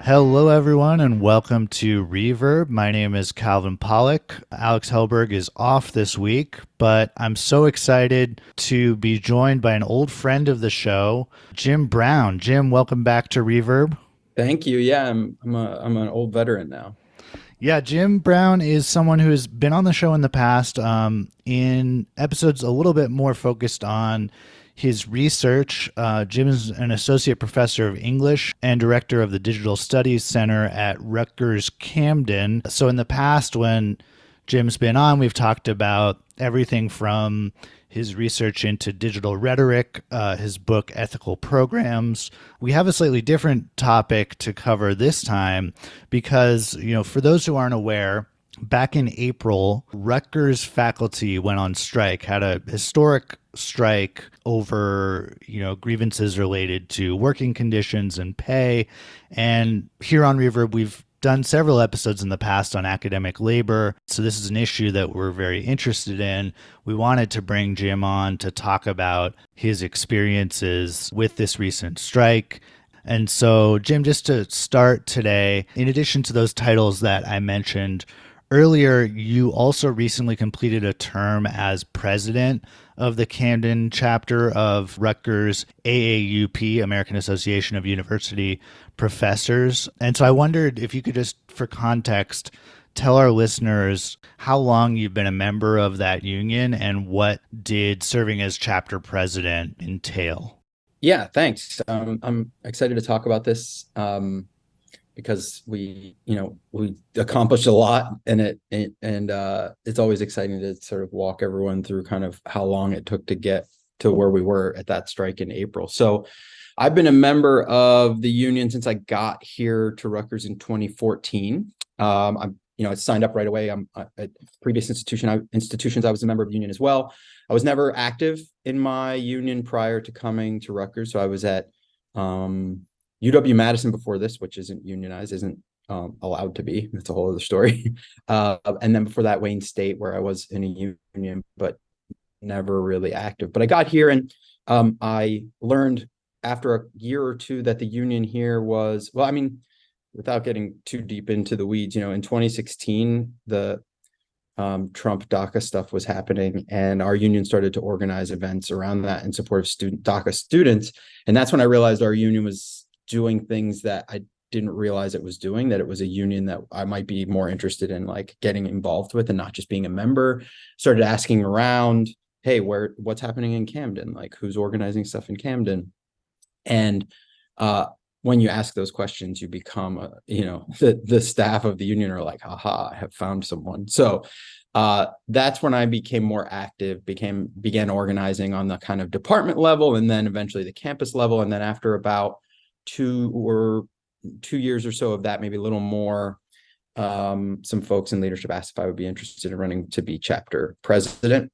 Hello, everyone, and welcome to Reverb. My name is Calvin Pollock. Alex Helberg is off this week, but I'm so excited to be joined by an old friend of the show, Jim Brown. Jim, welcome back to Reverb. Thank you. Yeah, I'm an old veteran now. Yeah, Jim Brown is someone who has been on the show in the past, in episodes a little bit more focused on his research. Jim is an associate professor of English and director of the Digital Studies Center at Rutgers Camden. So in the past, when Jim's been on, we've talked about everything from his research into digital rhetoric, his book, Ethical Programs. We have a slightly different topic to cover this time because, for those who aren't aware, back in April, Rutgers faculty went on strike, had a historic strike over, grievances related to working conditions and pay. And here on Reverb, we've done several episodes in the past on academic labor. So this is an issue that we're very interested in. We wanted to bring Jim on to talk about his experiences with this recent strike. And so, Jim, just to start today, in addition to those titles that I mentioned earlier, you also recently completed a term as president of the Camden chapter of Rutgers AAUP, American Association of University Professors. And so I wondered if you could just, for context, tell our listeners how long you've been a member of that union and what did serving as chapter president entail? Yeah, thanks. I'm excited to talk about this because we accomplished a lot in it, and it's always exciting to sort of walk everyone through kind of how long it took to get to where we were at that strike in April. So I've been a member of the union since I got here to Rutgers in 2014. I signed up right away. I'm at previous institutions. I was a member of the union as well. I was never active in my union prior to coming to Rutgers. So I was at UW-Madison before this, which isn't unionized, isn't allowed to be. That's a whole other story. And then before that, Wayne State, where I was in a union, but never really active. But I got here and I learned after a year or two that the union here was, without getting too deep into the weeds, in 2016, the Trump DACA stuff was happening, and our union started to organize events around that in support of DACA students. And that's when I realized our union was doing things that I didn't realize it was doing, that it was a union that I might be more interested in, like getting involved with and not just being a member. Started asking around, hey, what's happening in Camden? Like, who's organizing stuff in Camden? And when you ask those questions, you become, the staff of the union are like, aha, I have found someone. So that's when I became more active, began organizing on the kind of department level, and then eventually the campus level. And then after about 2 years or so of that, maybe a little more, some folks in leadership asked if I would be interested in running to be chapter president.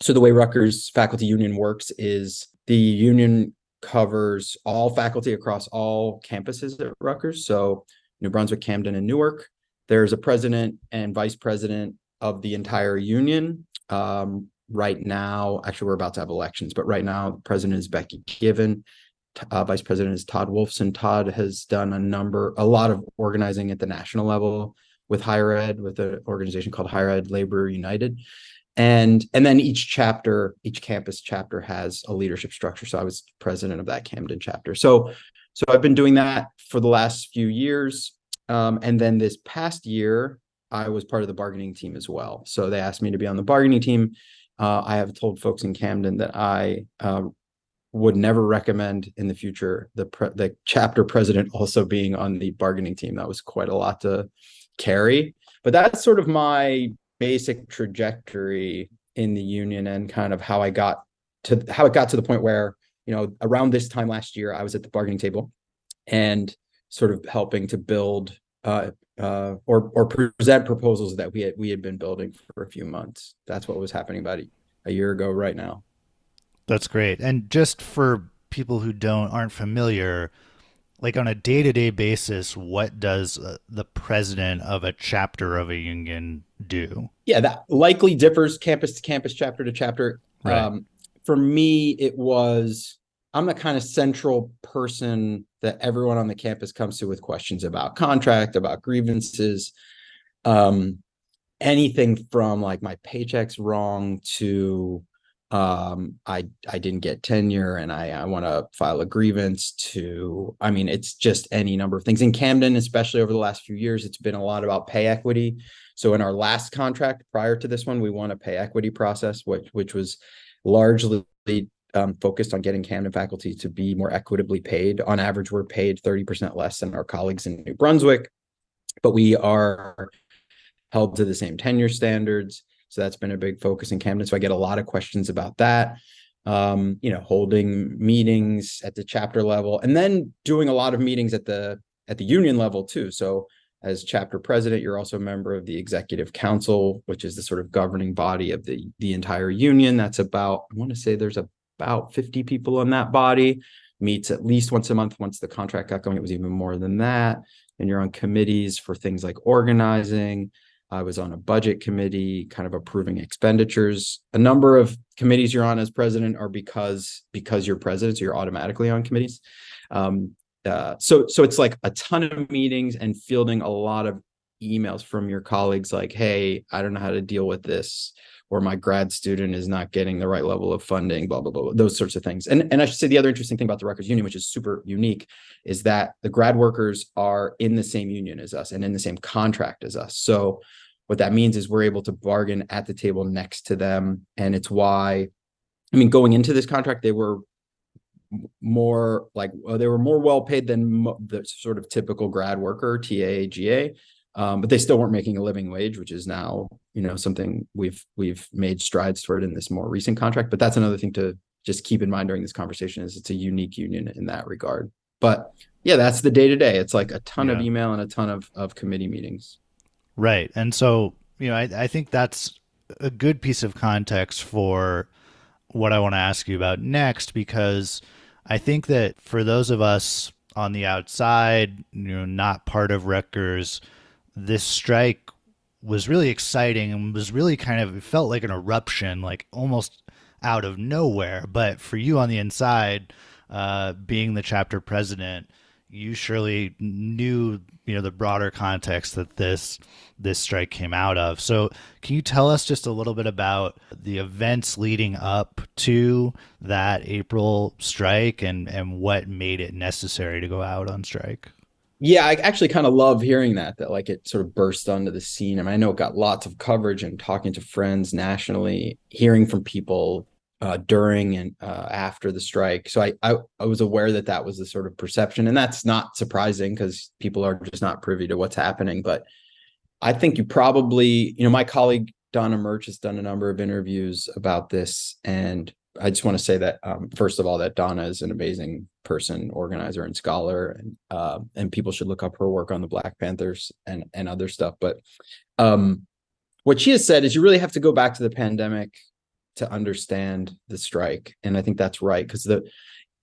So the way Rutgers faculty union works is the union covers all faculty across all campuses at Rutgers. So New Brunswick, Camden, and Newark. There's a president and vice president of the entire union. Right now, actually, we're about to have elections, but right now, the president is Becky Given. Vice president is Todd Wolfson. Todd has done a lot of organizing at the national level with higher ed, with an organization called Higher Ed Labor United. And then each campus chapter has a leadership structure. So I was president of that Camden chapter. So I've been doing that for the last few years. And then this past year, I was part of the bargaining team as well. So they asked me to be on the bargaining team. I have told folks in Camden that I would never recommend in the future the chapter president also being on the bargaining team. That was quite a lot to carry. But that's sort of my basic trajectory in the union, and kind of how it got to the point where, around this time last year, I was at the bargaining table and sort of helping to build or present proposals that we had been building for a few months. That's what was happening about a year ago right now. That's great. And just for people who aren't familiar, like on a day-to-day basis, what does the president of a chapter of a union do? Yeah, that likely differs campus to campus, chapter to chapter. Right. For me, I'm the kind of central person that everyone on the campus comes to with questions about contract, about grievances, anything from like my paycheck's wrong to I didn't get tenure and I want to file a grievance to, I mean, it's just any number of things. In Camden, especially over the last few years, it's been a lot about pay equity. So in our last contract prior to this one, we won a pay equity process, which was largely focused on getting Camden faculty to be more equitably paid. On average, we're paid 30% less than our colleagues in New Brunswick, but we are held to the same tenure standards. So that's been a big focus in Camden. So I get a lot of questions about that. Holding meetings at the chapter level and then doing a lot of meetings at the union level too. So as chapter president, you're also a member of the executive council, which is the sort of governing body of the entire union. That's about, I want to say there's about 50 people in that body, meets at least once a month. Once the contract got going, it was even more than that. And you're on committees for things like organizing. I was on a budget committee, kind of approving expenditures. A number of committees you're on as president are because you're president, so you're automatically on committees. So it's like a ton of meetings and fielding a lot of emails from your colleagues like, hey, I don't know how to deal with this, or my grad student is not getting the right level of funding, blah, blah, blah, those sorts of things. And I should say the other interesting thing about the Rutgers Union, which is super unique, is that the grad workers are in the same union as us and in the same contract as us. So what that means is we're able to bargain at the table next to them. And it's why, I mean, going into this contract, they were more well paid than the sort of typical grad worker, TA, GA. But they still weren't making a living wage, which is now, something we've made strides toward in this more recent contract. But that's another thing to just keep in mind during this conversation, is it's a unique union in that regard. But yeah, that's the day to day. It's like a ton of email and a ton of committee meetings. Right. And so, I think that's a good piece of context for what I want to ask you about next, because I think that for those of us on the outside, not part of Rutgers, this strike was really exciting and was really it felt like an eruption, like almost out of nowhere. But for you on the inside, being the chapter president, you surely knew, the broader context that this strike came out of. So can you tell us just a little bit about the events leading up to that April strike and what made it necessary to go out on strike? Yeah, I actually kind of love hearing that like it sort of burst onto the scene. I mean, I know it got lots of coverage, and talking to friends nationally, hearing from people during and after the strike. So I was aware that was the sort of perception, and that's not surprising because people are just not privy to what's happening. But I think you probably, my colleague Donna Murch has done a number of interviews about this, and I just want to say that first of all, that Donna is an amazing person, organizer, and scholar, and people should look up her work on the Black Panthers and other stuff. But what she has said is you really have to go back to the pandemic to understand the strike. And I think that's right, because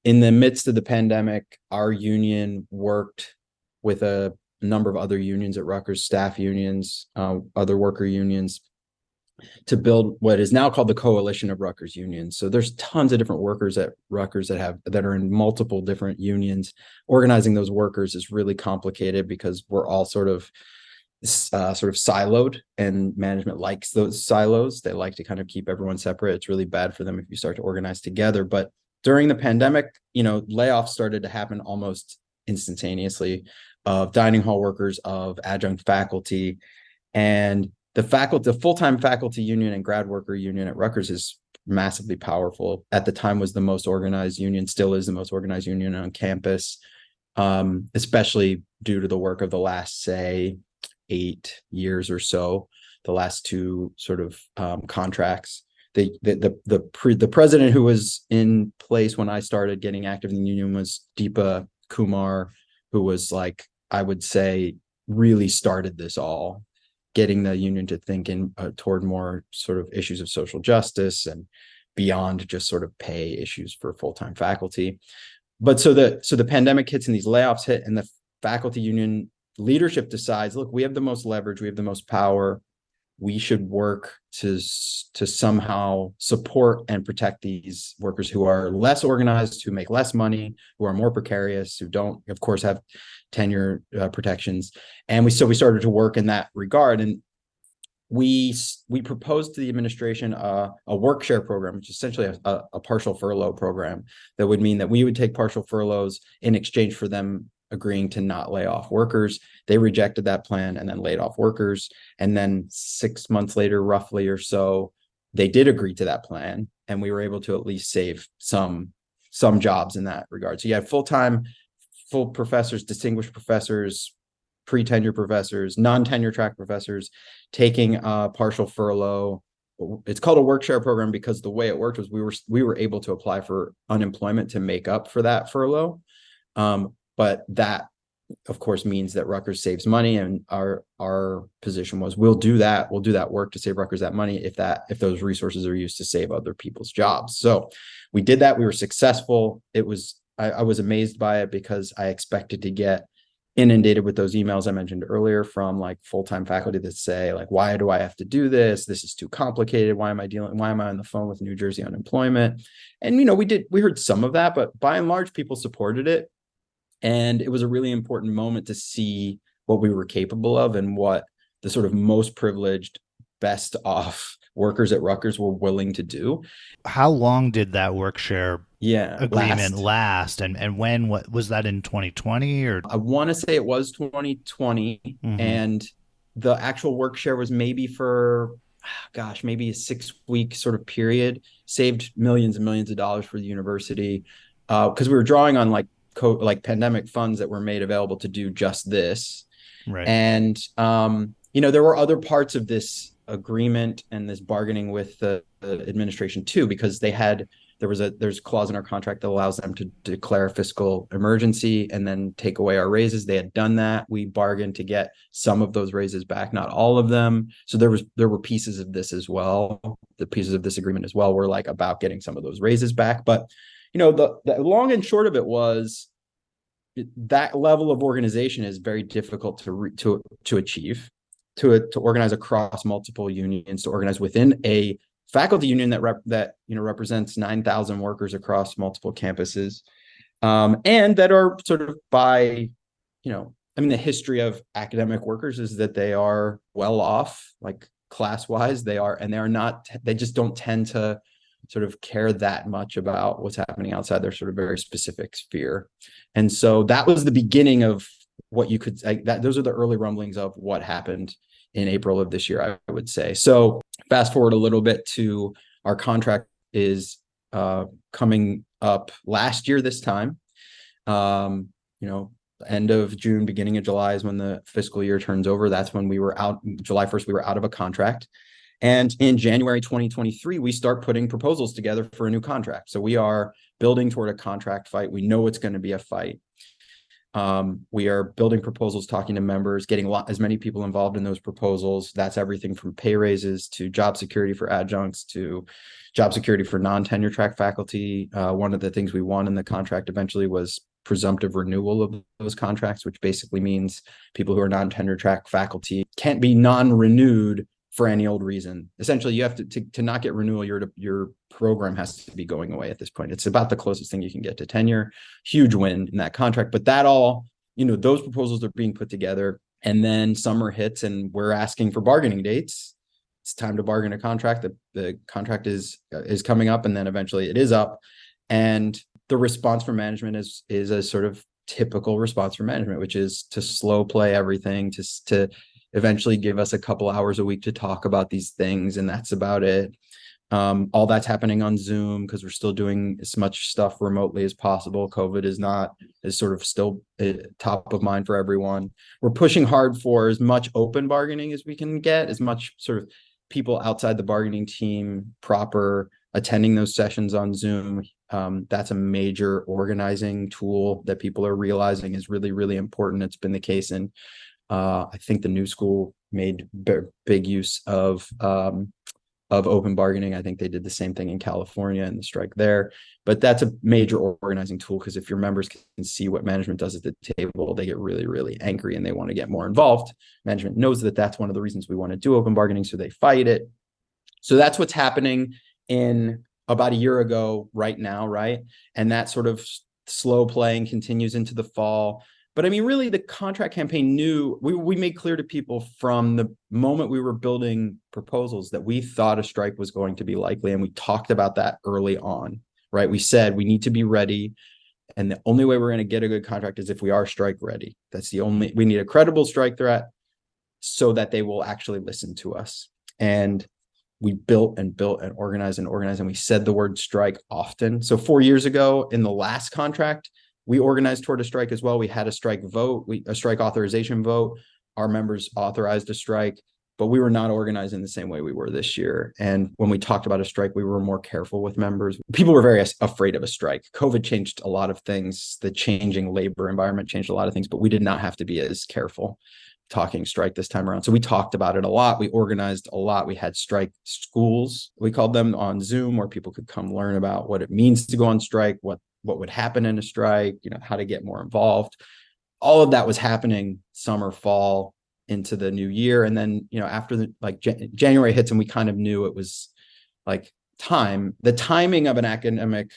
in the midst of the pandemic, our union worked with a number of other unions at Rutgers, staff unions, other worker unions, to build what is now called the Coalition of Rutgers Unions. So there's tons of different workers at Rutgers that are in multiple different unions. Organizing those workers is really complicated because we're all sort of siloed, and management likes those silos. They like to kind of keep everyone separate. It's really bad for them if you start to organize together. But during the pandemic, layoffs started to happen almost instantaneously of dining hall workers, of adjunct faculty, and the full-time faculty union and grad worker union at Rutgers is massively powerful. At the time was the most organized union, still is the most organized union on campus, especially due to the work of the last, say, 8 years or so, the last two sort of contracts. The president who was in place when I started getting active in the union was Deepa Kumar, who was I would say, really started this all, getting the union to think toward more sort of issues of social justice and beyond just sort of pay issues for full-time faculty. But so the pandemic hits and these layoffs hit, and the faculty union leadership decides, look, we have the most leverage, we have the most power. we should work to somehow support and protect these workers who are less organized, who make less money, who are more precarious, who don't, of course, have tenure protections. And we started to work in that regard. And we proposed to the administration a work share program, which is essentially a partial furlough program that would mean that we would take partial furloughs in exchange for them agreeing to not lay off workers. They rejected that plan and then laid off workers. And then 6 months later, roughly or so, they did agree to that plan, and we were able to at least save some jobs in that regard. So you had full professors, distinguished professors, pre-tenure professors, non-tenure track professors taking a partial furlough. It's called a work share program because the way it worked was we were able to apply for unemployment to make up for that furlough. But that, of course, means that Rutgers saves money, and our position was we'll do that work to save Rutgers that money if those resources are used to save other people's jobs. So we did that. We were successful. I was amazed by it because I expected to get inundated with those emails I mentioned earlier from like full-time faculty that say like, why do I have to do this? This is too complicated. Why am I on the phone with New Jersey unemployment? And, we heard some of that, but by and large, people supported it. And it was a really important moment to see what we were capable of and what the sort of most privileged, best off workers at Rutgers were willing to do. How long did that work share agreement last? And when, what was that, in 2020 or? I want to say it was 2020. Mm-hmm. And the actual work share was maybe for, maybe a 6-week sort of period, saved millions and millions of dollars for the university. Because we were drawing on like pandemic funds that were made available to do just this. Right. And, there were other parts of this agreement and this bargaining with the administration too, because there's a clause in our contract that allows them to declare a fiscal emergency and then take away our raises. They had done that. We bargained to get some of those raises back, not all of them. So there were pieces of this as well. The pieces of this agreement as well were like about getting some of those raises back. But the long and short of it was that level of organization is very difficult to achieve, to organize across multiple unions, to organize within a faculty union that represents 9,000 workers across multiple campuses, and that are sort of by, the history of academic workers is that they are well off, like class-wise, they just don't tend to sort of care that much about what's happening outside their sort of very specific sphere. And so that was the beginning of what you could, those are the early rumblings of what happened in April of this year, I would say. So fast forward a little bit to our contract is coming up last year this time. End of June, beginning of July is when the fiscal year turns over. That's when we were out. July 1st, we were out of a contract. And in January 2023, we start putting proposals together for a new contract. So we are building toward a contract fight. We know it's going to be a fight. We are building proposals, talking to members, getting as many people involved in those proposals. That's everything from pay raises to job security for adjuncts to job security for non-tenure track faculty. One of the things we won in the contract eventually was presumptive renewal of those contracts, which basically means people who are non-tenure track faculty can't be non-renewed for any old reason. Essentially, you have to not get renewal, your program has to be going away at this point. It's about the closest thing you can get to tenure. Huge win in that contract. But that all, those proposals are being put together, and then summer hits and we're asking for bargaining dates. It's time to bargain a contract. The contract is coming up, and then eventually it is up. And the response from management is a sort of typical response from management, which is to slow play everything, to eventually give us a couple hours a week to talk about these things, and that's about it. All that's happening on Zoom because we're still doing as much stuff remotely as possible. COVID is sort of still top of mind for everyone. We're pushing hard for as much open bargaining as we can get, as much sort of people outside the bargaining team proper attending those sessions on Zoom. That's a major organizing tool that people are realizing is really, really important. It's been the case in I think the new school made big use of of open bargaining. I think they did the same thing in California and the strike there. But that's a major organizing tool, because if your members can see what management does at the table, they get really, really angry and they want to get more involved. Management knows that that's one of the reasons we want to do open bargaining, so they fight it. So that's what's happening in about a year ago right now, right? And that sort of slow playing continues into the fall. But I mean, really, the contract campaign knew, we made clear to people from the moment we were building proposals that we thought a strike was going to be likely. And we talked about that early on, right? We said we need to be ready. And the only way we're going to get a good contract is if we are strike ready. That's the only, we need a credible strike threat so that they will actually listen to us. And we built and organized, and we said the word strike often. So 4 years ago in the last contract, we organized toward a strike as well. We had a strike vote, a strike authorization vote. Our members authorized a strike, but we were not organized in the same way we were this year. And when we talked about a strike, we were more careful with members. People were very afraid of a strike. COVID changed a lot of things. The changing labor environment changed a lot of things, but we did not have to be as careful talking strike this time around. So we talked about it a lot. We organized a lot. We had strike schools, we called them, on Zoom, where people could come learn about what it means to go on strike, what would happen in a strike, how to get more involved. All of that was happening summer, fall, into the new year. And then, after January hits, and we kind of knew it was like the timing of an academic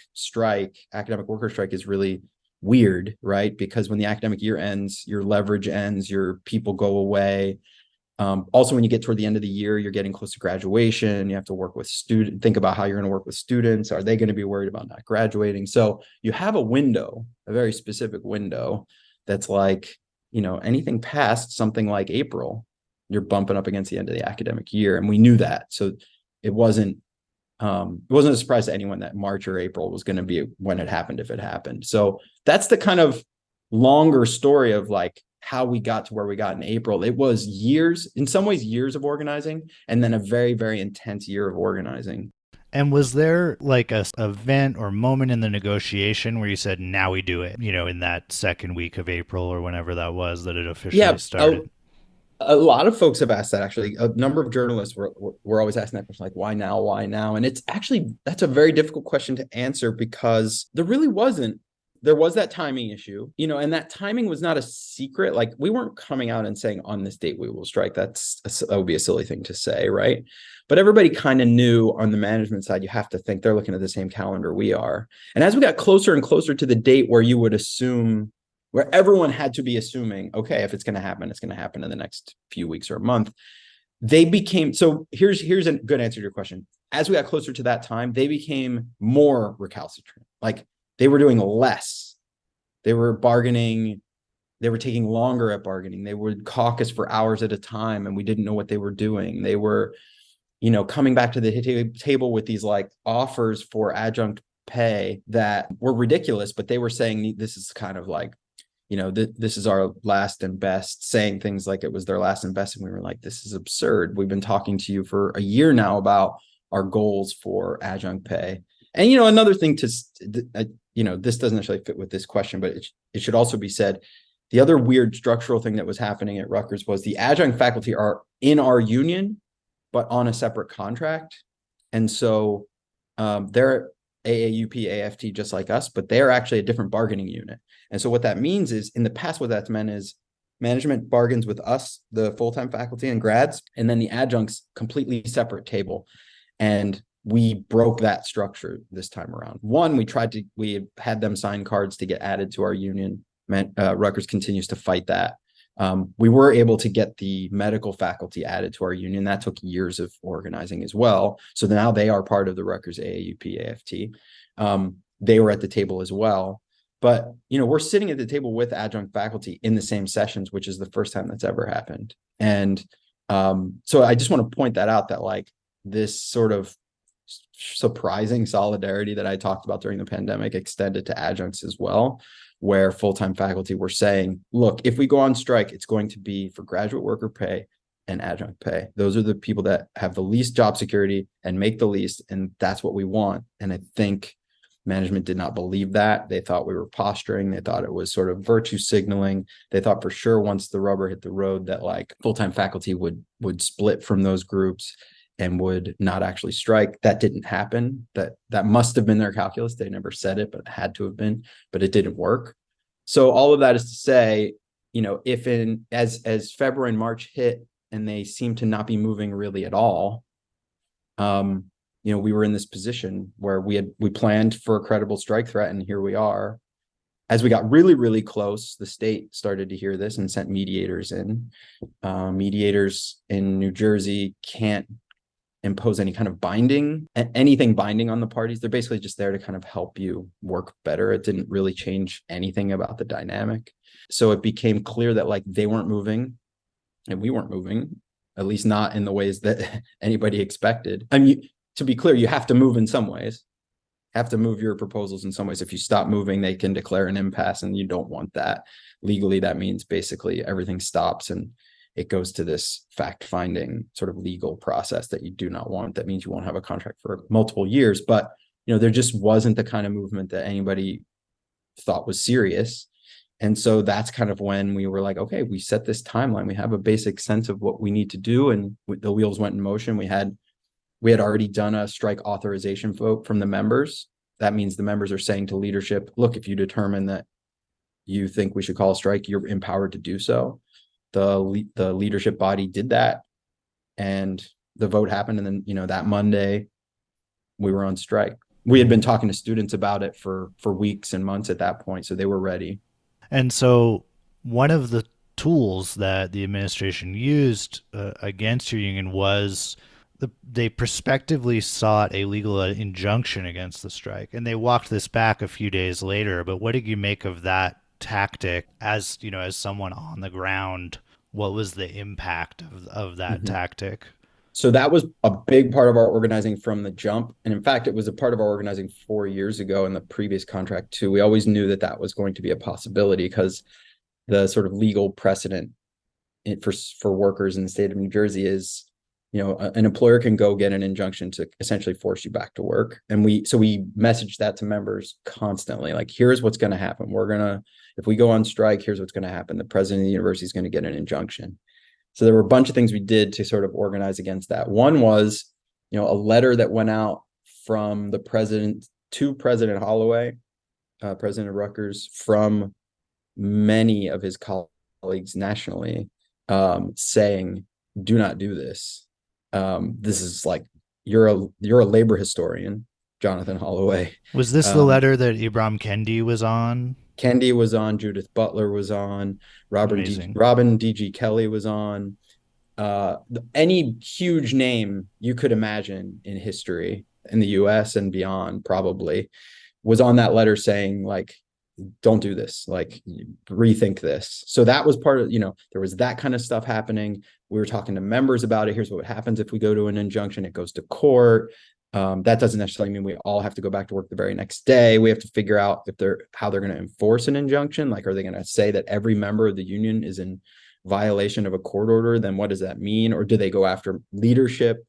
worker strike is really weird, right? Because when the academic year ends, your leverage ends, your people go away. Also, when you get toward the end of the year, you're getting close to graduation. You have to work with think about how you're going to work with students. Are they going to be worried about not graduating? So you have a window, a very specific window that's like, anything past something like April, you're bumping up against the end of the academic year. And we knew that. So it wasn't a surprise to anyone that March or April was going to be when it happened, if it happened. So that's the kind of longer story of like how we got to where we got in April. It was in some ways years of organizing, and then a very, very intense year of organizing. And was there like a event or moment in the negotiation where you said, now we do it, in that second week of April or whenever that was that it officially started? A lot of folks have asked that, actually. A number of journalists were always asking that question, like, why now? Why now? And that's a very difficult question to answer, because there really wasn't. There was that timing issue, and that timing was not a secret. Like, we weren't coming out and saying on this date we will strike. That would be a silly thing to say, right? But everybody kind of knew on the management side. You have to think they're looking at the same calendar we are. And as we got closer and closer to the date where you would assume, where everyone had to be assuming, okay, if it's going to happen, it's going to happen in the next few weeks or a month. So here's a good answer to your question. As we got closer to that time, they became more recalcitrant. Like, they were doing less. They were bargaining. They were taking longer at bargaining. They would caucus for hours at a time, and we didn't know what they were doing. They were, coming back to the table with these like offers for adjunct pay that were ridiculous, but they were saying this is kind of like, this is our last and best, saying things like it was their last and best. And we were like, this is absurd. We've been talking to you for a year now about our goals for adjunct pay. And, another thing this doesn't necessarily fit with this question, but it should also be said. The other weird structural thing that was happening at Rutgers was the adjunct faculty are in our union, but on a separate contract. And so they're AAUP, AFT, just like us, but they're actually a different bargaining unit. And so what that means is, in the past, what that's meant is management bargains with us, the full-time faculty and grads, and then the adjuncts, completely separate table. And we broke that structure this time around. One, we had them sign cards to get added to our union. Rutgers continues to fight that. We were able to get the medical faculty added to our union. That took years of organizing as well. So now they are part of the Rutgers AAUP, AFT. They were at the table as well. But, we're sitting at the table with adjunct faculty in the same sessions, which is the first time that's ever happened. And so I just want to point that out, that like this sort of surprising solidarity that I talked about during the pandemic extended to adjuncts as well, where full-time faculty were saying, look, if we go on strike, it's going to be for graduate worker pay and adjunct pay. Those are the people that have the least job security and make the least, and that's what we want. And I think management did not believe that. They thought we were posturing. They thought it was sort of virtue signaling. They thought for sure once the rubber hit the road that like full-time faculty would split from those groups. and would not actually strike. That didn't happen. That must have been their calculus. They never said it, but it had to have been, but it didn't work. So all of that is to say, if as February and March hit and they seemed to not be moving really at all, we were in this position where we planned for a credible strike threat, and here we are. As we got really, really close, the state started to hear this and sent mediators in. Mediators in New Jersey can't impose any kind of anything binding on the parties. They're basically just there to kind of help you work better. It didn't really change anything about the dynamic. So it became clear that like they weren't moving and we weren't moving, at least not in the ways that anybody expected. I mean, to be clear, you have to move in some ways. Have to move your proposals in some ways. If you stop moving, they can declare an impasse, and you don't want that. Legally, that means basically everything stops and it goes to this fact-finding sort of legal process that you do not want. That means you won't have a contract for multiple years. But there just wasn't the kind of movement that anybody thought was serious. And so that's kind of when we were like, okay, we set this timeline. We have a basic sense of what we need to do, and the wheels went in motion. We had already done a strike authorization vote from the members. That means the members are saying to leadership, look, if you determine that you think we should call a strike, you're empowered to do so. The leadership body did that, and the vote happened. And then, that Monday we were on strike. We had been talking to students about it for weeks and months at that point, so they were ready. And so one of the tools that the administration used against your union was they prospectively sought a legal injunction against the strike, and they walked this back a few days later. But what did you make of that tactic as someone on the ground? What was the impact of that tactic? So that was a big part of our organizing from the jump. And in fact, it was a part of our organizing 4 years ago in the previous contract too. We always knew that was going to be a possibility because the sort of legal precedent for workers in the state of New Jersey is, an employer can go get an injunction to essentially force you back to work. And we messaged that to members constantly, like, here's what's going to happen. If we go on strike, here's what's going to happen. The president of the university is going to get an injunction. So there were a bunch of things we did to sort of organize against that. One was, a letter that went out from the president to President Holloway, president of Rutgers, from many of his colleagues nationally, saying, do not do this. This is like, you're a labor historian, Jonathan Holloway. Was this the letter that Ibram Kendi was on? Kendi was on, Judith Butler was on, Robin D.G. Kelly was on. Any huge name you could imagine in history in the US and beyond probably was on that letter saying, like, don't do this, like, rethink this. So that was part of, there was that kind of stuff happening. We were talking to members about it. Here's what happens if we go to an injunction. It goes to court. That doesn't necessarily mean we all have to go back to work the very next day. We have to figure out how they're going to enforce an injunction. Like, are they going to say that every member of the union is in violation of a court order? Then what does that mean? Or do they go after leadership?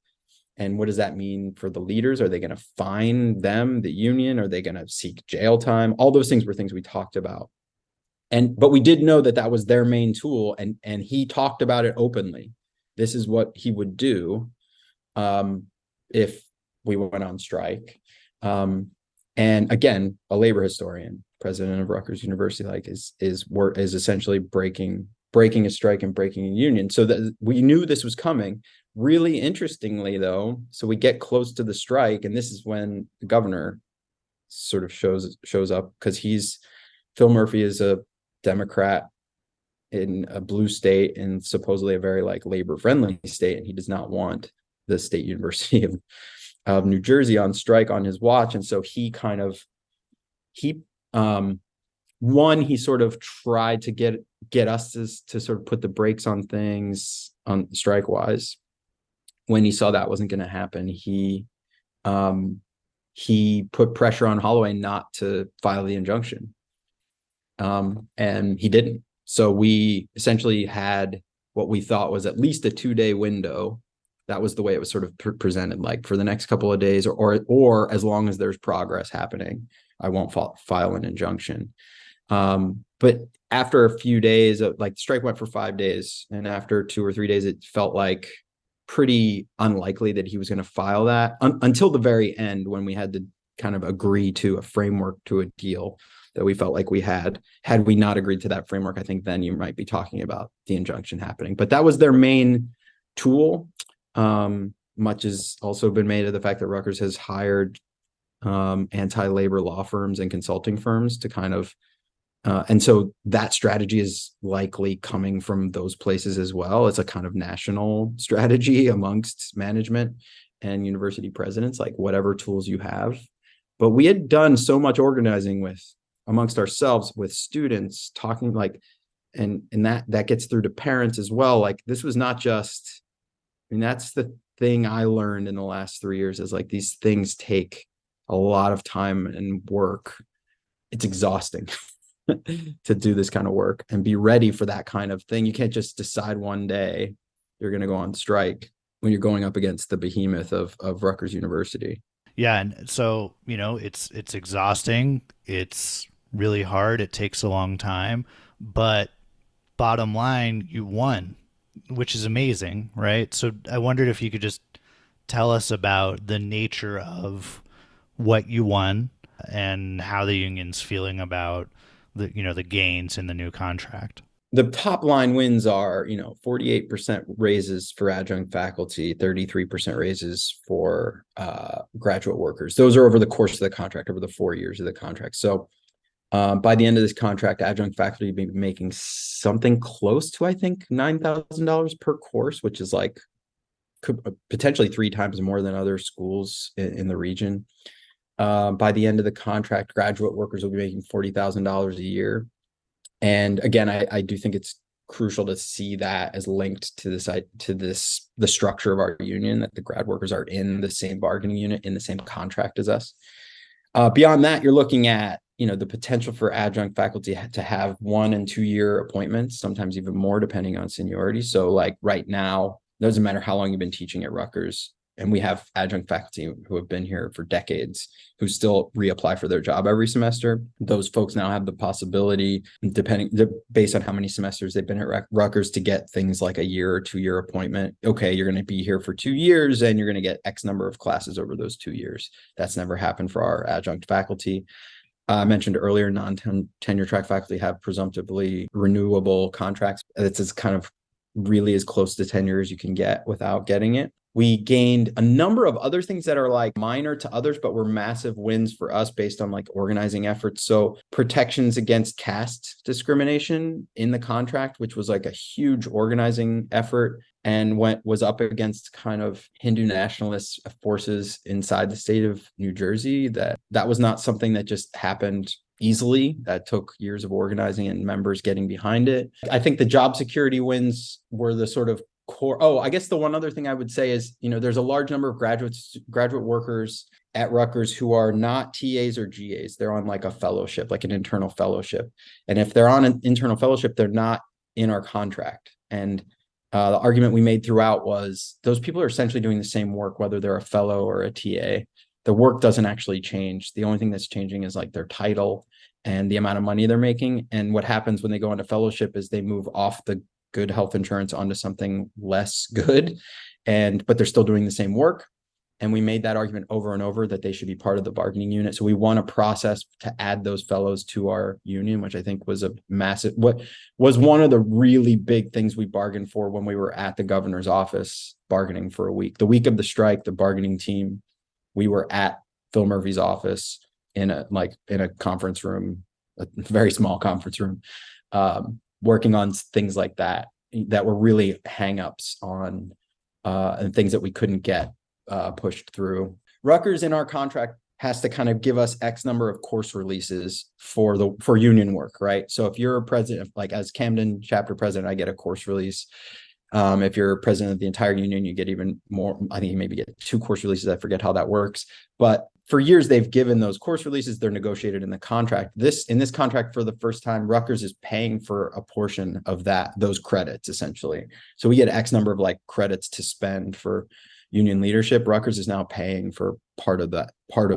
And what does that mean for the leaders? Are they going to fine them, the union? Are they going to seek jail time? All those things were things we talked about. But we did know that was their main tool. And he talked about it openly. This is what he would do if we went on strike. And again, a labor historian, president of Rutgers University, like is essentially breaking a strike and breaking a union. So that we knew this was coming. Really interestingly, though, so we get close to the strike, and this is when the governor sort of shows up, because Phil Murphy is a Democrat in a blue state and supposedly a very like labor friendly state, and he does not want the State University of New Jersey on strike on his watch. And so he sort of tried to get us to sort of put the brakes on things on strike wise. When he saw that wasn't going to happen, he put pressure on Holloway not to file the injunction. And he didn't. So we essentially had what we thought was at least a 2-day window. That was the way it was sort of presented, like, for the next couple of days, or as long as there's progress happening, I won't file an injunction. But after a few days, like, the strike went for 5 days, and after 2 or 3 days, it felt like pretty unlikely that he was going to file that until the very end, when we had to kind of agree to a framework, to a deal that we felt like we had. Had we not agreed to that framework, I think then you might be talking about the injunction happening. But that was their main tool. Much has also been made of the fact that Rutgers has hired anti-labor law firms and consulting firms to kind of and so that strategy is likely coming from those places as well. It's a kind of national strategy amongst management and university presidents, like whatever tools you have. But we had done so much organizing with amongst ourselves, with students, talking like, and that gets through to parents as well. Like, this was not just, I mean, that's the thing I learned in the last 3 years, is like, these things take a lot of time and work. It's exhausting to do this kind of work and be ready for that kind of thing. You can't just decide one day you're going to go on strike when you're going up against the behemoth of Rutgers University. Yeah, and so, it's exhausting. It's really hard. It takes a long time, but bottom line, you won, which is amazing, right? So I wondered if you could just tell us about the nature of what you won and how the union's feeling about the gains in the new contract. The top line wins are, 48% raises for adjunct faculty, 33% raises for graduate workers. Those are over the course of the contract, over the 4 years of the contract. So by the end of this contract, adjunct faculty will be making something close to, I think, $9,000 per course, which is like potentially 3 times more than other schools in the region. By the end of the contract, graduate workers will be making $40,000 a year. And again, I do think it's crucial to see that as linked to the structure of our union, that the grad workers are in the same bargaining unit, in the same contract as us. Beyond that, you're looking at, the potential for adjunct faculty to have 1 and 2 year appointments, sometimes even more depending on seniority. So like right now, it doesn't matter how long you've been teaching at Rutgers, and we have adjunct faculty who have been here for decades who still reapply for their job every semester. Those folks now have the possibility, based on how many semesters they've been at Rutgers, to get things like a 1 or 2 year appointment. Okay, you're going to be here for 2 years and you're going to get X number of classes over those 2 years. That's never happened for our adjunct faculty. I mentioned earlier, non-tenure track faculty have presumptively renewable contracts. It's as kind of really as close to tenure as you can get without getting it. We gained a number of other things that are like minor to others, but were massive wins for us based on like organizing efforts. So protections against caste discrimination in the contract, which was like a huge organizing effort and was up against kind of Hindu nationalist forces inside the state of New Jersey. That was not something that just happened easily. That took years of organizing and members getting behind it. I think the job security wins were the sort of core. Oh, I guess the one other thing I would say is, there's a large number of graduate workers at Rutgers who are not TAs or GAs. They're on like a fellowship, like an internal fellowship. And if they're on an internal fellowship, they're not in our contract. And the argument we made throughout was those people are essentially doing the same work, whether they're a fellow or a TA. The work doesn't actually change. The only thing that's changing is like their title and the amount of money they're making. And what happens when they go into fellowship is they move off the good health insurance onto something less good, but they're still doing the same work. And we made that argument over and over that they should be part of the bargaining unit. So we won a process to add those fellows to our union, which I think was what was one of the really big things we bargained for when we were at the governor's office bargaining for a week. The week of the strike, the bargaining team, we were at Phil Murphy's office in a conference room, a very small conference room, working on things like that were really hangups on and things that we couldn't get pushed through. Rutgers in our contract has to kind of give us X number of course releases for union work, right? So if you're a president, like as Camden chapter president, I get a course release. If you're president of the entire union, you get even more. I think you maybe get 2 course releases. I forget how that works. But for years, they've given those course releases. They're negotiated in the contract. In this contract, for the first time, Rutgers is paying for a portion of those credits, essentially. So we get X number of like credits to spend for union leadership. Rutgers is now paying for part of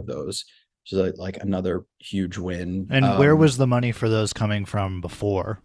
those. So like another huge win. And where was the money for those coming from before?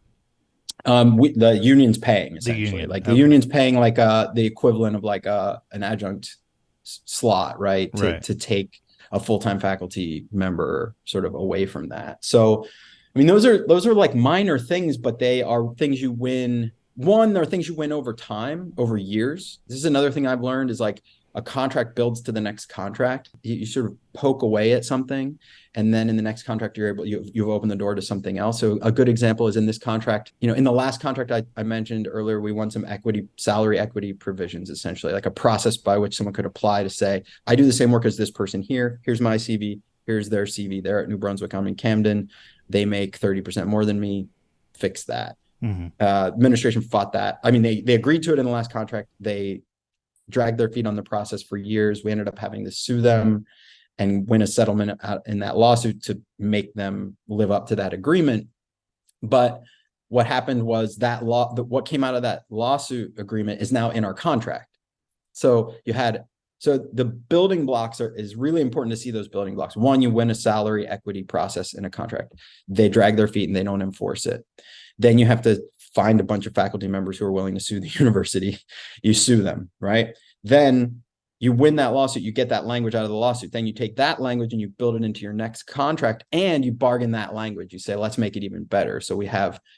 The union's paying The essentially, union. like the Okay. union's paying like the equivalent of like an adjunct slot, right? Right. To take a full-time faculty member sort of away from that. So, I mean, those are like minor things, but they are things you win. One, there are things you win over time, over years. This is another thing I've learned is like a contract builds to the next contract. You sort of poke away at something, and then in the next contract, you've opened the door to something else. So a good example is in this contract. In the last contract I mentioned earlier, we won some salary equity provisions, essentially like a process by which someone could apply to say, I do the same work as this person here. Here's my CV. Here's their CV. They're at New Brunswick. I'm in Camden. They make 30% more than me. Fix that. Mm-hmm. Administration fought that. I mean, they agreed to it in the last contract. They dragged their feet on the process for years. We ended up having to sue them and win a settlement in that lawsuit to make them live up to that agreement. But what happened was what came out of that lawsuit agreement is now in our contract. So the building blocks is really important to see those building blocks. One, you win a salary equity process in a contract. They drag their feet and they don't enforce it. Then you have to find a bunch of faculty members who are willing to sue the university. You sue them, right? Then you win that lawsuit, you get that language out of the lawsuit. Then you take that language and you build it into your next contract and you bargain that language. You say, let's make it even better. So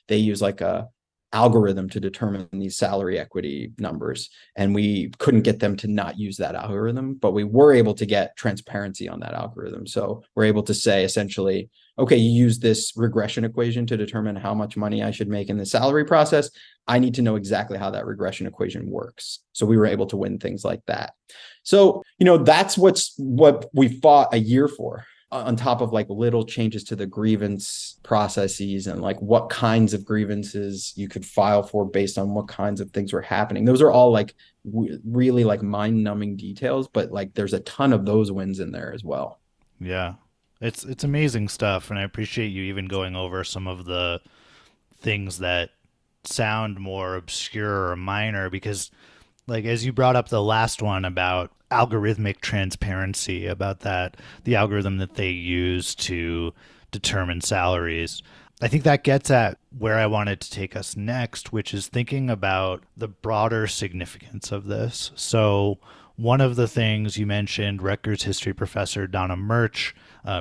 they use like a algorithm to determine these salary equity numbers. And we couldn't get them to not use that algorithm, but we were able to get transparency on that algorithm. So we're able to say essentially, okay, you use this regression equation to determine how much money I should make in the salary process. I need to know exactly how that regression equation works. So we were able to win things like that. So, that's what we fought a year for, on top of like little changes to the grievance processes and like what kinds of grievances you could file for based on what kinds of things were happening. Those are all like really like mind-numbing details, but like there's a ton of those wins in there as well. Yeah. It's amazing stuff, and I appreciate you even going over some of the things that sound more obscure or minor, because like as you brought up the last one about algorithmic transparency, about the algorithm that they use to determine salaries, I think that gets at where I wanted to take us next, which is thinking about the broader significance of this. So one of the things you mentioned, Rutgers history professor Donna Murch,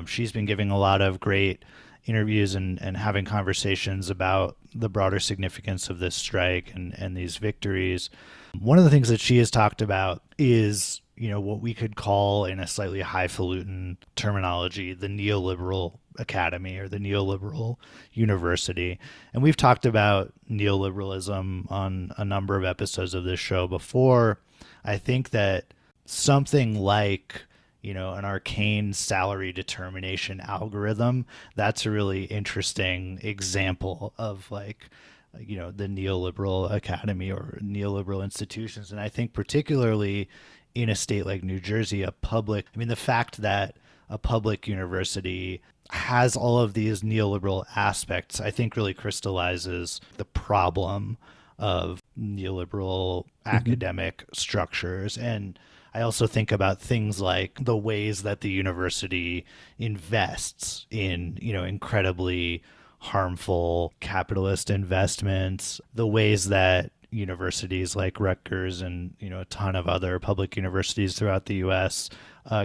she's been giving a lot of great interviews and having conversations about the broader significance of this strike and these victories. One of the things that she has talked about is, what we could call, in a slightly highfalutin terminology, the neoliberal academy or the neoliberal university. And we've talked about neoliberalism on a number of episodes of this show before. I think that something like an arcane salary determination algorithm, that's a really interesting example of like, the neoliberal academy or neoliberal institutions. And I think particularly in a state like New Jersey, the fact that a public university has all of these neoliberal aspects, I think really crystallizes the problem of neoliberal academic structures. And I also think about things like the ways that the university invests in, incredibly harmful capitalist investments, the ways that universities like Rutgers and a ton of other public universities throughout the U.S.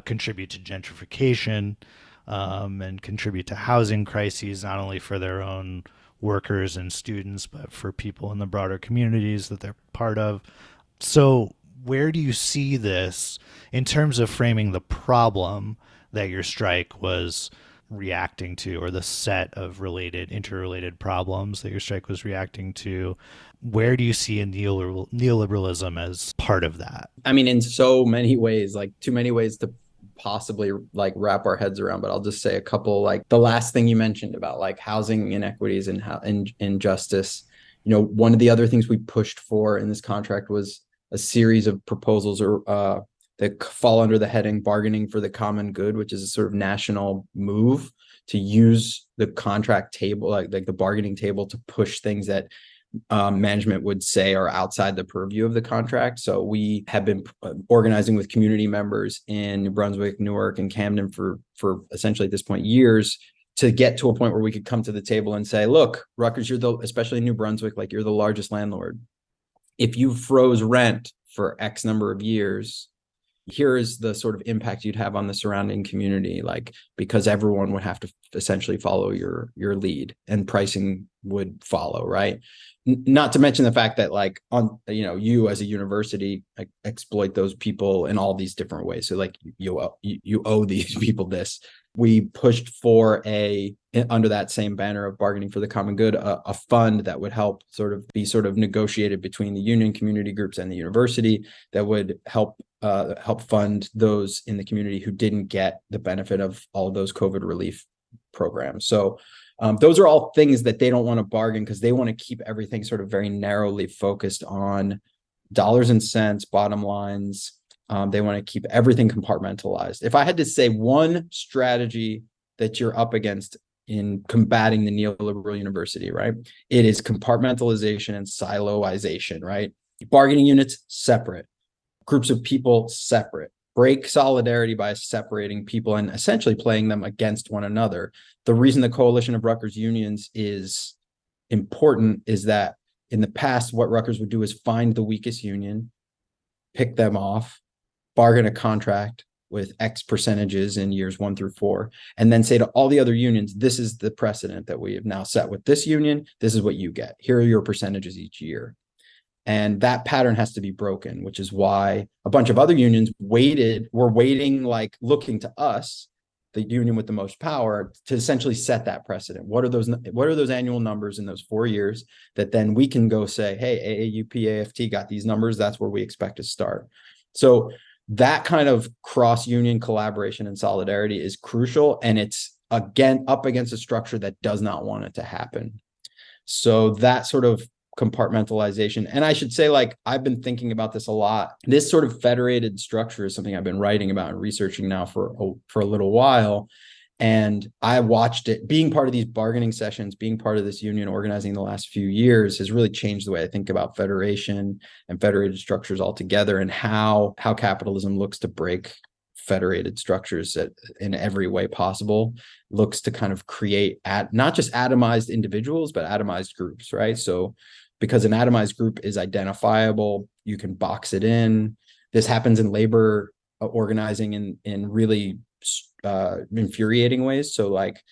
Contribute to gentrification and contribute to housing crises, not only for their own workers and students, but for people in the broader communities that they're part of. So where do you see this in terms of framing the problem that your strike was reacting to, or the set of interrelated problems that your strike was reacting to? Where do you see a neoliberalism as part of that? I mean, in so many ways, like too many ways to possibly like wrap our heads around, but I'll just say a couple. Like the last thing you mentioned about like housing inequities and how injustice. One of the other things we pushed for in this contract was a series of proposals that fall under the heading bargaining for the common good, which is a sort of national move to use the contract table, like the bargaining table, to push things that management would say are outside the purview of the contract. So we have been organizing with community members in New Brunswick, Newark, and Camden for essentially at this point years to get to a point where we could come to the table and say, look, Rutgers, especially New Brunswick, like you're the largest landlord. If you froze rent for X number of years, here is the sort of impact you'd have on the surrounding community, like because everyone would have to essentially follow your lead and pricing would follow, right? Not to mention the fact that like on you as a university like, exploit those people in all these different ways. So like you owe these people this. We pushed for under that same banner of bargaining for the common good, a fund that would help be negotiated between the union community groups and the university that would help fund those in the community who didn't get the benefit of all of those COVID relief programs. So those are all things that they don't want to bargain because they want to keep everything sort of very narrowly focused on dollars and cents, bottom lines. They want to keep everything compartmentalized. If I had to say one strategy that you're up against in combating the neoliberal university, right, it is compartmentalization and siloization, right? Bargaining units separate, groups of people separate. Break solidarity by separating people and essentially playing them against one another. The reason the coalition of Rutgers unions is important is that in the past, what Rutgers would do is find the weakest union, pick them off, bargain a contract with X percentages in years 1 through 4, and then say to all the other unions, this is the precedent that we have now set with this union. This is what you get. Here are your percentages each year. And that pattern has to be broken, which is why a bunch of other unions were waiting, like looking to us, the union with the most power, to essentially set that precedent. What are those annual numbers in those 4 years that then we can go say, hey, AAUP, AFT got these numbers. That's where we expect to start. So that kind of cross-union collaboration and solidarity is crucial. And it's, again, up against a structure that does not want it to happen. So that sort of compartmentalization. And I should say, like, I've been thinking about this a lot. This sort of federated structure is something I've been writing about and researching now for a little while. And I watched it, being part of these bargaining sessions, being part of this union organizing the last few years has really changed the way I think about federation and federated structures altogether, and how capitalism looks to break federated structures in every way possible, looks to kind of create not just atomized individuals, but atomized groups, right? So because an atomized group is identifiable, you can box it in. This happens in labor organizing in really infuriating ways. So like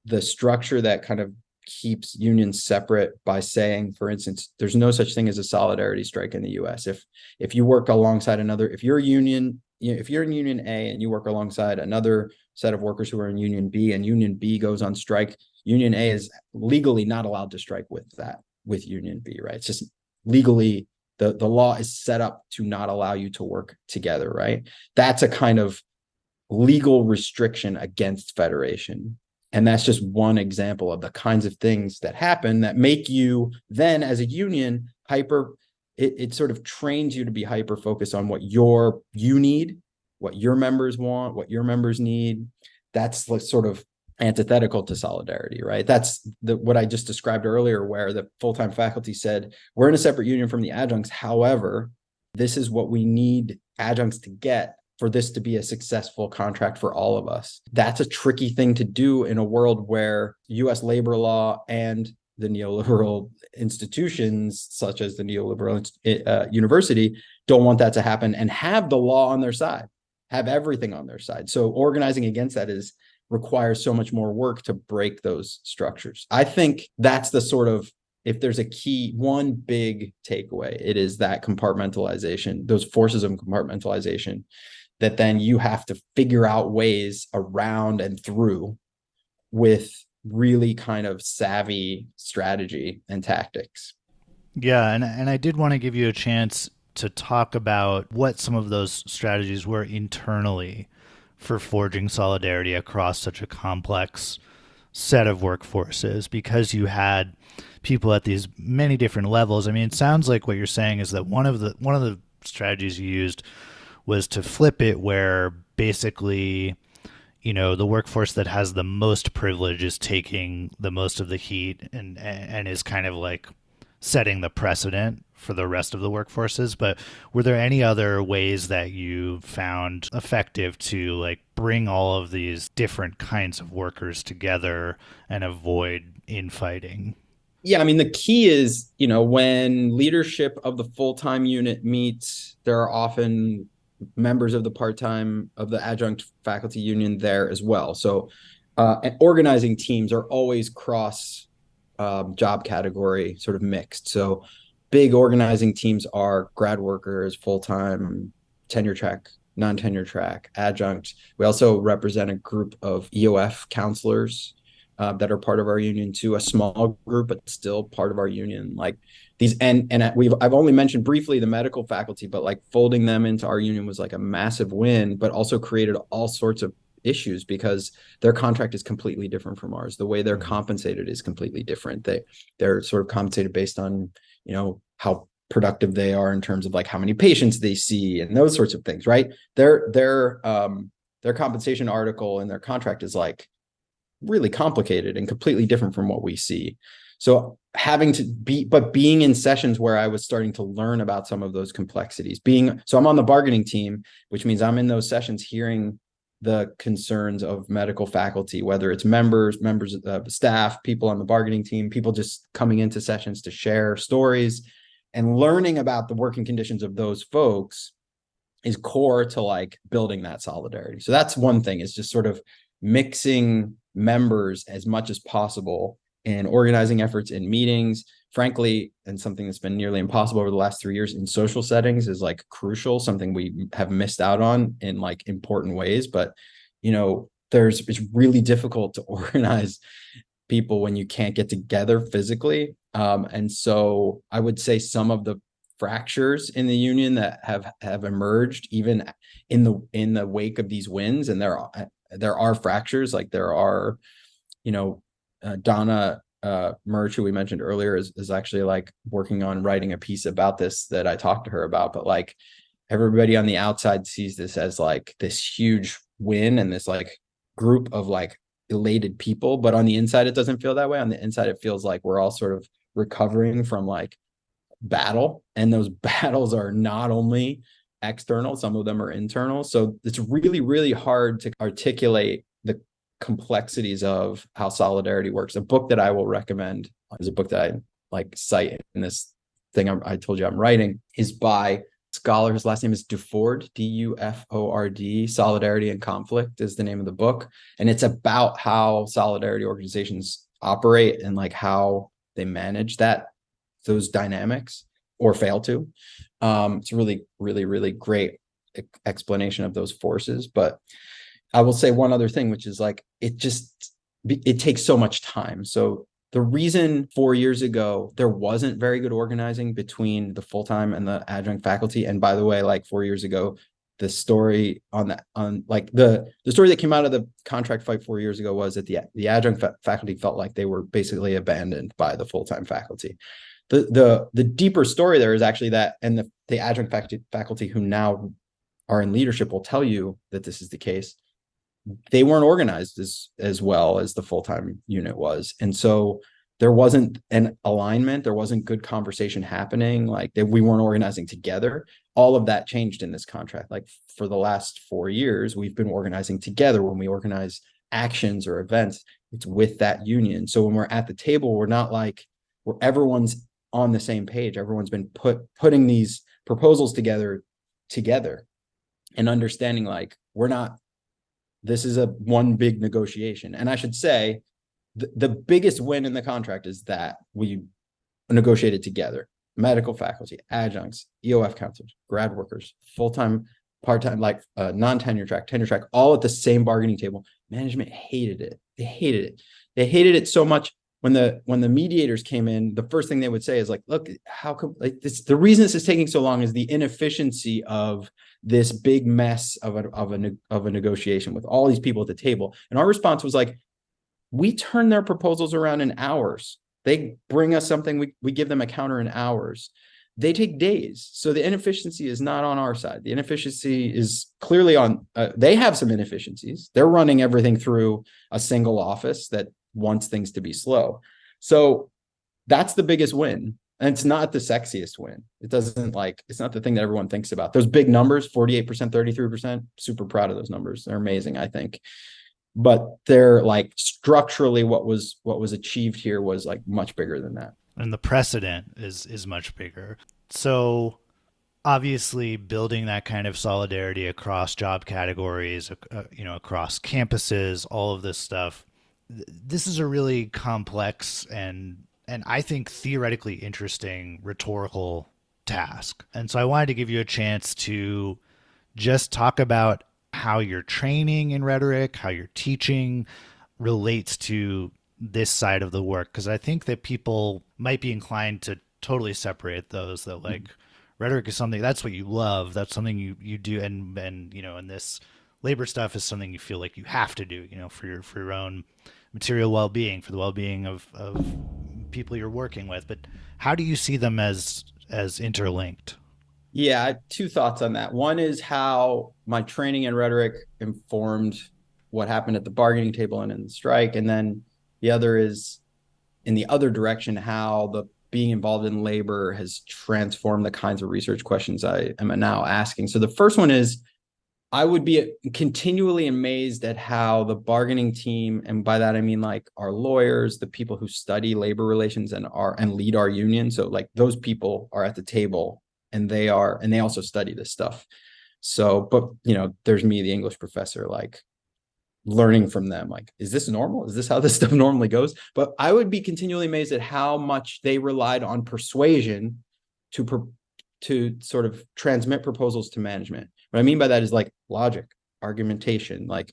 the structure that kind of keeps unions separate by saying, for instance, there's no such thing as a solidarity strike in the US. If you work alongside another, if you're a union, if you're in Union A and you work alongside another set of workers who are in Union B and Union B goes on strike, Union A is legally not allowed to strike with Union B, right? It's just legally, the law is set up to not allow you to work together, right? That's a kind of legal restriction against federation. And that's just one example of the kinds of things that happen that make you then, as a union, it sort of trains you to be hyper focused on what you need, what your members want, what your members need. That's like sort of antithetical to solidarity, right? That's what I just described earlier, where the full-time faculty said, we're in a separate union from the adjuncts. However, this is what we need adjuncts to get for this to be a successful contract for all of us. That's a tricky thing to do in a world where US labor law and the neoliberal institutions, such as the neoliberal university, don't want that to happen and have the law on their side, have everything on their side. So organizing against that requires so much more work to break those structures. I think that's the sort of, if there's one big takeaway, it is that compartmentalization, those forces of compartmentalization, that then you have to figure out ways around and through with really kind of savvy strategy and tactics. Yeah, and I did want to give you a chance to talk about what some of those strategies were internally for forging solidarity across such a complex set of workforces, because you had people at these many different levels. I mean, it sounds like what you're saying is that one of the strategies you used was to flip it, where basically, the workforce that has the most privilege is taking the most of the heat and is kind of like setting the precedent for the rest of the workforces. But were there any other ways that you found effective to like bring all of these different kinds of workers together and avoid infighting? Yeah, I mean, the key is, when leadership of the full-time unit meets, there are often members of the adjunct faculty union there as well. So and organizing teams are always cross job category sort of mixed. So big organizing teams are grad workers, full-time, tenure track, non-tenure track, adjunct. We also represent a group of EOF counselors that are part of our union too, a small group, but still part of our union. Like these, and I've only mentioned briefly the medical faculty, but like folding them into our union was like a massive win, but also created all sorts of issues because their contract is completely different from ours. The way they're compensated is completely different. They're sort of compensated based on, how productive they are in terms of like how many patients they see and those sorts of things, right? Their compensation article in their contract is like really complicated and completely different from what we see. So being in sessions where I was starting to learn about some of those complexities, so I'm on the bargaining team, which means I'm in those sessions hearing the concerns of medical faculty, whether it's members of the staff, people on the bargaining team, people just coming into sessions to share stories, and learning about the working conditions of those folks is core to like building that solidarity. So that's one thing, is just sort of mixing members as much as possible in organizing efforts in meetings, frankly, and something that's been nearly impossible over the last 3 years in social settings is like crucial, something we have missed out on in like important ways. But, it's really difficult to organize people when you can't get together physically. And so I would say some of the fractures in the union that have emerged even in the wake of these wins, and there are fractures, like there are, Donna Murch, who we mentioned earlier, is actually like working on writing a piece about this that I talked to her about. But like everybody on the outside sees this as like this huge win and this like group of like elated people. But on the inside, it doesn't feel that way. On the inside, it feels like we're all sort of recovering from like battle. And those battles are not only external, some of them are internal. So it's really, really hard to articulate the complexities of how solidarity works. A book that I will recommend is a book that I like cite in this thing I told you I'm writing, is by a scholar. His last name is DuFord, DuFord. Solidarity and Conflict is the name of the book. And it's about how solidarity organizations operate and like how they manage those dynamics or fail to. It's a really, really, really great explanation of those forces. But I will say one other thing, which is like, it takes so much time. So the reason 4 years ago, there wasn't very good organizing between the full-time and the adjunct faculty. And by the way, like 4 years ago, the story the story that came out of the contract fight 4 years ago was that the adjunct faculty felt like they were basically abandoned by the full-time faculty. The deeper story there is actually that, and the adjunct faculty who now are in leadership will tell you that this is the case. They weren't organized as well as the full-time unit was. And so there wasn't an alignment. There wasn't good conversation happening. Like we weren't organizing together. All of that changed in this contract. Like for the last 4 years, we've been organizing together. When we organize actions or events, it's with that union. So when we're at the table, we're not like where everyone's on the same page. Everyone's been putting these proposals together and understanding like this is one big negotiation. And I should say the biggest win in the contract is that we negotiated together. Medical faculty, adjuncts, EOF counselors, grad workers, full-time, part-time, like non-tenure track, tenure track, all at the same bargaining table. Management hated it. They hated it so much. When the mediators came in, the first thing they would say is like, look, how come like this? The reason this is taking so long is the inefficiency of this big mess of a negotiation with all these people at the table. And our response was like, we turn their proposals around in hours. They bring us something, we give them a counter in hours. They take days. So the inefficiency is not on our side. The inefficiency is clearly on, they have some inefficiencies. They're running everything through a single office that wants things to be slow. So that's the biggest win. And it's not the sexiest win. It doesn't like, it's not the thing that everyone thinks about. Those big numbers, 48%, 33%, super proud of those numbers. They're amazing, I think. But they're like structurally what was achieved here was like much bigger than that. And the precedent is much bigger. So obviously building that kind of solidarity across job categories, across campuses, all of this stuff. This is a really complex and I think theoretically interesting rhetorical task. And so I wanted to give you a chance to just talk about how your training in rhetoric, how your teaching relates to this side of the work, because I think that people might be inclined to totally separate those, that like rhetoric is something that's what you love, that's something you do, and and this labor stuff is something you feel like you have to do, for your own material well-being, for the well-being of people you're working with. But how do you see them as interlinked? Yeah, I have two thoughts on that. One is how my training in rhetoric informed what happened at the bargaining table and in the strike. And then the other is in the other direction, how the being involved in labor has transformed the kinds of research questions I am now asking. So the first one is, I would be continually amazed at how the bargaining team, and by that I mean like our lawyers, the people who study labor relations and lead our union. So like those people are at the table and they also study this stuff. So, but there's me, the English professor, like learning from them. Like, is this normal? Is this how this stuff normally goes? But I would be continually amazed at how much they relied on persuasion to sort of transmit proposals to management. What I mean by that is like logic, argumentation, like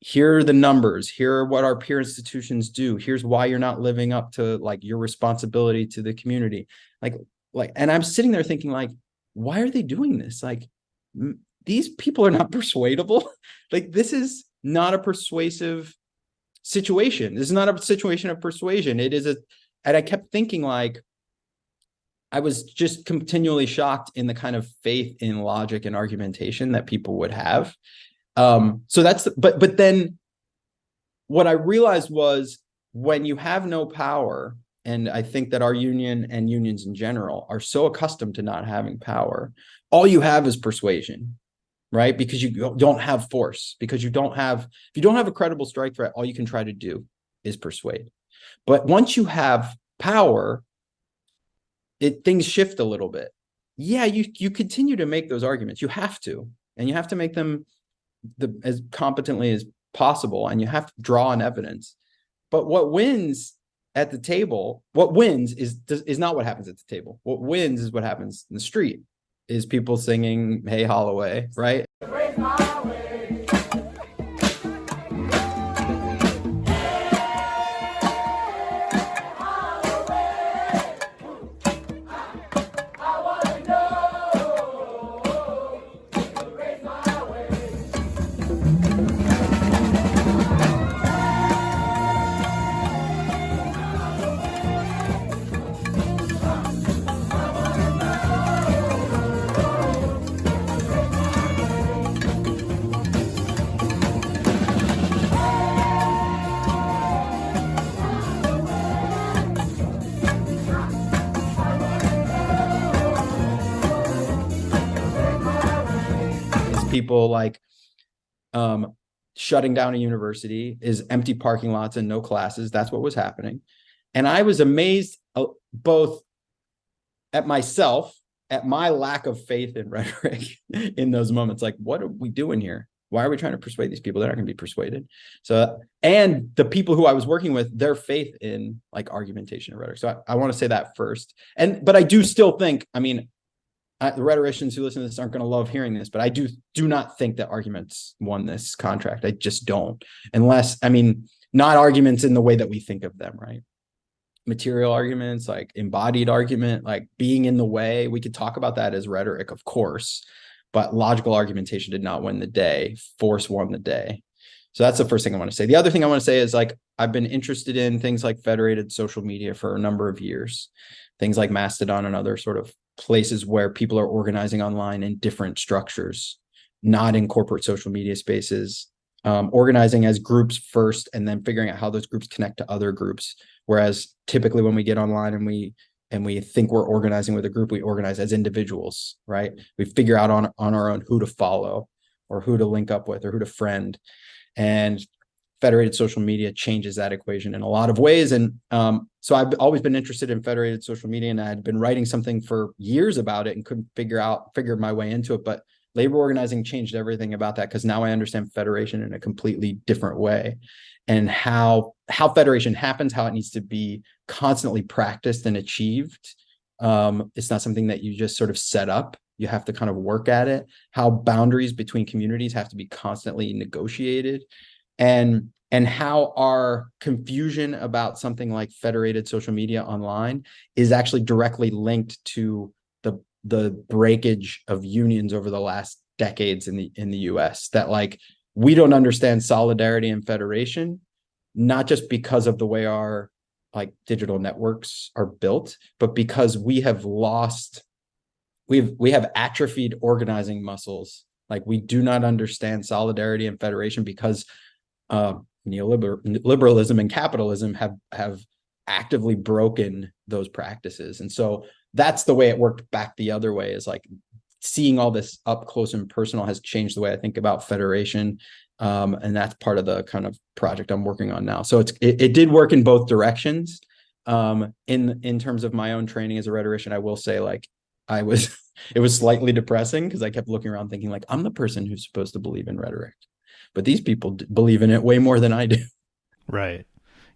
here are the numbers, here are what our peer institutions do, here's why you're not living up to like your responsibility to the community. And I'm sitting there thinking like, why are they doing this? Like these people are not persuadable. Like this is not a persuasive situation. This is not a situation of persuasion. And I kept thinking like, I was just continually shocked in the kind of faith in logic and argumentation that people would have. So that's, but then what I realized was when you have no power, and I think that our union and unions in general are so accustomed to not having power, all you have is persuasion, right? Because you don't have force, because if you don't have a credible strike threat, all you can try to do is persuade. But once you have power, things shift a little bit. Yeah, you continue to make those arguments. You have to, and you have to make them as competently as possible, and you have to draw on evidence. But what wins at the table, what wins is not what happens at the table. What wins is what happens in the street, is people singing "Hey Holloway," right? People like shutting down a university, is empty parking lots and no classes. That's what was happening. And I was amazed both at myself, at my lack of faith in rhetoric in those moments. Like, what are we doing here? Why are we trying to persuade these people? They're not going to be persuaded. So, and the people who I was working with, their faith in like argumentation and rhetoric. So I want to say that first. But I do still think, the rhetoricians who listen to this aren't going to love hearing this, but I do not think that arguments won this contract. I just don't. Unless, not arguments in the way that we think of them, right? Material arguments, like embodied argument, like being in the way. We could talk about that as rhetoric, of course, but logical argumentation did not win the day. Force won the day. So that's the first thing I want to say. The other thing I want to say is like, I've been interested in things like federated social media for a number of years, things like Mastodon and other sort of places where people are organizing online in different structures, not in corporate social media spaces, organizing as groups first, and then figuring out how those groups connect to other groups. Whereas typically when we get online and we and we think we're organizing with a group, we organize as individuals, right? We figure out on our own who to follow or who to link up with or who to friend. And federated social media changes that equation in a lot of ways. And so I've always been interested in federated social media, and I had been writing something for years about it and couldn't figure my way into it. But labor organizing changed everything about that, because now I understand federation in a completely different way, and how federation happens, how it needs to be constantly practiced and achieved. It's not something that you just sort of set up. You have to kind of work at it. How boundaries between communities have to be constantly negotiated, and how our confusion about something like federated social media online is actually directly linked to the breakage of unions over the last decades in the US. That, like, we don't understand solidarity and federation, not just because of the way our like digital networks are built, but because we have atrophied organizing muscles. Like, we do not understand solidarity and federation because neoliberalism and capitalism have actively broken those practices. And so that's the way it worked back the other way, is like seeing all this up close and personal has changed the way I think about federation. And that's part of the kind of project I'm working on now. So it did work in both directions. In terms of my own training as a rhetorician, I will say, like, it was slightly depressing, because I kept looking around thinking, like, I'm the person who's supposed to believe in rhetoric, but these people believe in it way more than I do. Right.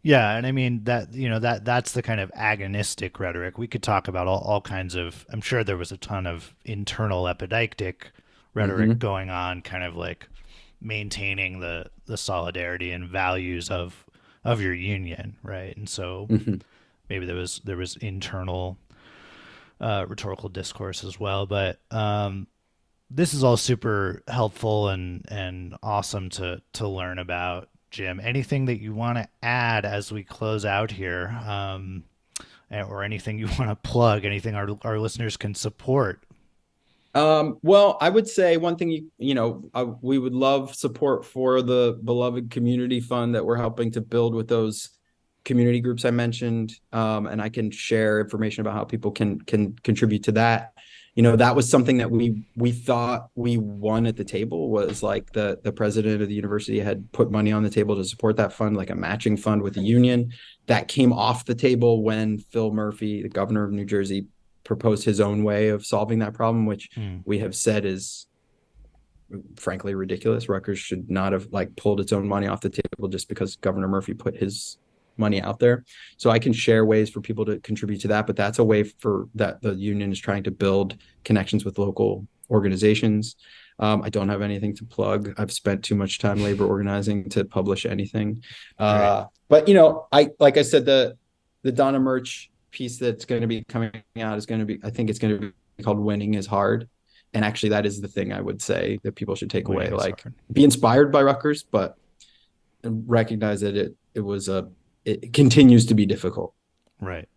Yeah, and I mean that's the kind of agonistic rhetoric. We could talk about all kinds of. I'm sure there was a ton of internal epideictic rhetoric going on, kind of like maintaining the solidarity and values of your union, right? And so maybe there was internal rhetorical discourse as well. But this is all super helpful and awesome to learn about. Jim, anything that you want to add as we close out here, or anything you want to plug, anything our listeners can support? Well, I would say one thing, we would love support for the beloved community fund that we're helping to build with those community groups I mentioned. And I can share information about how people can contribute to that. That was something that we thought we won at the table, was like the president of the university had put money on the table to support that fund, like a matching fund with the union. That came off the table when Phil Murphy, the governor of New Jersey, proposed his own way of solving that problem, which we have said is frankly ridiculous. Rutgers should not have pulled its own money off the table just because Governor Murphy put his money out there. So I can share ways for people to contribute to that, but that's a way for that the union is trying to build connections with local organizations. I don't have anything to plug. I've spent too much time labor organizing to publish anything. But like I said, the Donna Murch piece that's going to be coming out is going to be, I think it's going to be called "Winning is Hard." And actually that is the thing I would say that people should take away, be inspired by Rutgers, but recognize that it continues to be difficult. Right.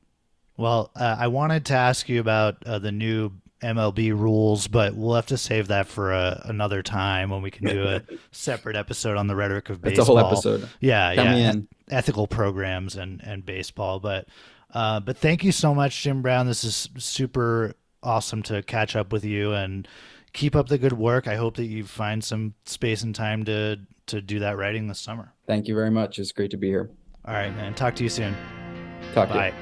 Well, I wanted to ask you about the new MLB rules, but we'll have to save that for another time when we can do a separate episode on the rhetoric of baseball. That's a whole episode. Yeah. Ethical programs and baseball. But thank you so much, Jim Brown. This is super awesome to catch up with you, and keep up the good work. I hope that you find some space and time to do that writing this summer. Thank you very much. It's great to be here. All right, man. Talk to you soon. Bye.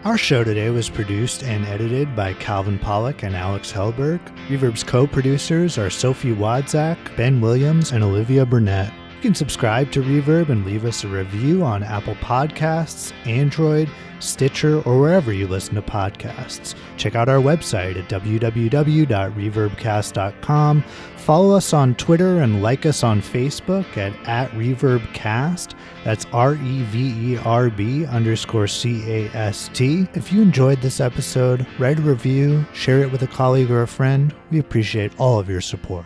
Our show today was produced and edited by Calvin Pollock and Alex Hellberg. Reverb's co-producers are Sophie Wadzak, Ben Williams, and Olivia Burnett. You can subscribe to Reverb and leave us a review on Apple Podcasts, Android, Stitcher, or wherever you listen to podcasts. Check out our website at www.reverbcast.com. Follow us on Twitter and like us on Facebook at ReverbCast. That's REVERB_CAST. If you enjoyed this episode, write a review, share it with a colleague or a friend. We appreciate all of your support.